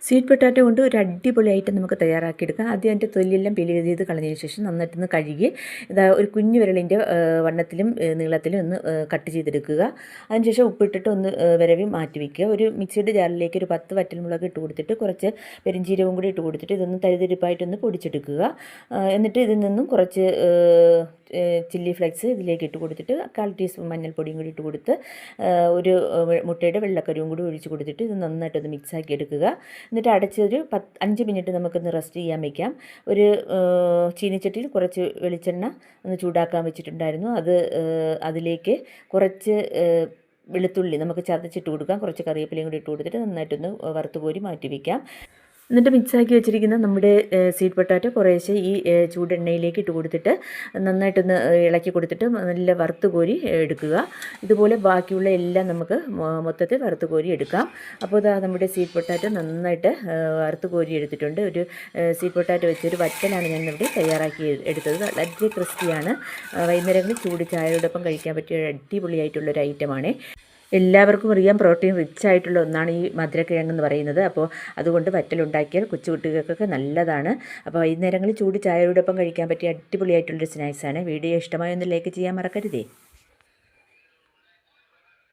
Sweet potato കൊണ്ട് ഒരു അടിപൊളി ഐറ്റം നമുക്ക് തയ്യാറാക്കിയെടുക്കാം. ആദ്യം അതിൻ്റെ തൊലിയെല്ലാം പീൽ ചെയ്ത് കളഞ്ഞതിന് ശേഷം നന്നായിട്ടൊന്ന് കഴുകി ഇതാ ഒരു കുഞ്ഞു വിരലിൻ്റെ വണ്ണത്തിലും നീളത്തിലും ഒന്ന് കട്ട് ചെയ്തെടുക്കുക. അതിനുശേഷം ഉപ്പിട്ടിട്ട് ഒന്ന് വിരവി മാറ്റി വയ്ക്കുക. ഒരു മിക്സിയുടെ ജാറിലേക്ക് ഒരു 10 വറ്റൽമുളക് ഇട്ട് കൊടുത്തിട്ട് കുറച്ച് പെരിഞ്ചീരകവും കൂടി ഇട്ട് കൊടുത്തിട്ട് ഇതൊന്ന് തരിതരിപ്പായിട്ടൊന്ന് പൊടിച്ചെടുക്കുക. എന്നിട്ട് ഇതിൽ നിന്നും കുറച്ച് ചില്ലി ഫ്ലേക്സ് ഇതിലേക്ക് ഇട്ട് കൊടുത്തിട്ട് 1/4 ടീസ്പൂൺ മഞ്ഞൾപ്പൊടിയും കൂടി ഇട്ട് കൊടുത്ത് ഒരു മുട്ടയുടെ വെള്ളക്കരുവും കൂടി ഒഴിച്ച് കൊടുത്തിട്ട് ഇത് നന്നായിട്ടൊന്ന് മിക്സാക്കി എടുക്കുക. എന്നിട്ട് അടച്ചൊരു 5 മിനിറ്റ് നമുക്കൊന്ന് റെസ്റ്റ് ചെയ്യാൻ വയ്ക്കാം. ഒരു ചീനിച്ചട്ടിയിൽ കുറച്ച് വെളിച്ചെണ്ണ ഒന്ന് ചൂടാക്കാൻ വെച്ചിട്ടുണ്ടായിരുന്നു. അതിലേക്ക് കുറച്ച് വെളുത്തുള്ളി നമുക്ക് ചതച്ചിട്ട് കൊടുക്കാം. കുറച്ച് കറിവേപ്പിലയും കൂടി ഇട്ട് കൊടുത്തിട്ട് നന്നായിട്ടൊന്ന് വറുത്ത് കോരി മാറ്റി വയ്ക്കാം. എന്നിട്ട് മിക്സാക്കി വെച്ചിരിക്കുന്ന നമ്മുടെ സ്വീറ്റ് പൊട്ടാറ്റോ കുറേശ്ശെ ഈ ചൂടെണ്ണയിലേക്ക് ഇട്ട് കൊടുത്തിട്ട് നന്നായിട്ടൊന്ന് ഇളക്കി കൊടുത്തിട്ട് നല്ല വറുത്ത് കോരി എടുക്കുക. ഇതുപോലെ ബാക്കിയുള്ള എല്ലാം നമുക്ക് മൊത്തത്തിൽ വറുത്ത് കോരി എടുക്കാം. അപ്പോൾ ഇതാ നമ്മുടെ സ്വീറ്റ് പൊട്ടാറ്റോ നന്നായിട്ട് വറുത്ത് കോരി എടുത്തിട്ടുണ്ട്. ഒരു സ്വീറ്റ് പൊട്ടാറ്റോ വെച്ചൊരു വറ്റലാണ് ഞാൻ ഇവിടെ തയ്യാറാക്കി എടുത്തത്. വളരെ ക്രിസ്പിയാണ്. വൈകുന്നേരങ്ങളിൽ ചൂട് ചായയോടൊപ്പം കഴിക്കാൻ പറ്റിയ അടിപൊളിയായിട്ടുള്ളൊരു ഐറ്റമാണ്. എല്ലാവർക്കും അറിയാം പ്രോട്ടീൻ റിച്ച് ആയിട്ടുള്ള ഒന്നാണ് ഈ മധുരക്കിഴങ്ങെന്ന് പറയുന്നത്. അപ്പോൾ അതുകൊണ്ട് വറ്റലുണ്ടാക്കിയാൽ കൊച്ചുകുട്ടികൾക്കൊക്കെ നല്ലതാണ്. അപ്പോൾ വൈകുന്നേരങ്ങളിൽ ചൂട് ചായയോടൊപ്പം കഴിക്കാൻ പറ്റിയ അടിപൊളിയായിട്ടുള്ളൊരു സ്നാക്സാണ്. വീഡിയോ ഇഷ്ടമായൊന്ന് ലൈക്ക് ചെയ്യാൻ മറക്കരുതേ.